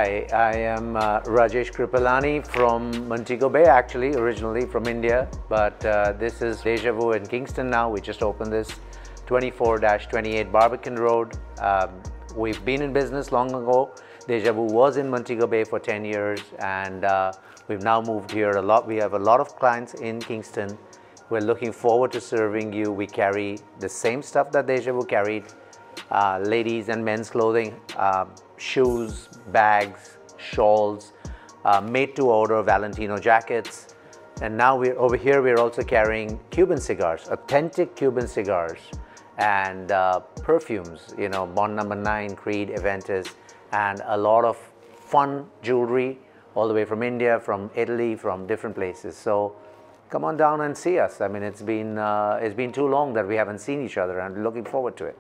Hi, I am Rajesh Kripalani from Montego Bay, actually, originally from India. But this is Deja Vu in Kingston now. We just opened this 24-28 Barbican Road. We've been in business long ago. Deja Vu was in Montego Bay for 10 years and we've now moved here a lot. We have a lot of clients in Kingston. We're looking forward to serving you. We carry the same stuff that Deja Vu carried. Ladies and men's clothing, shoes, bags, shawls, made to order Valentino jackets. And now over here we're also carrying Cuban cigars, authentic Cuban cigars, and perfumes, you know, Bond No. 9, Creed, Aventus, and a lot of fun jewelry all the way from India, from Italy, from different places. So come on down and see us. I mean, it's been too long that we haven't seen each other, and looking forward to it.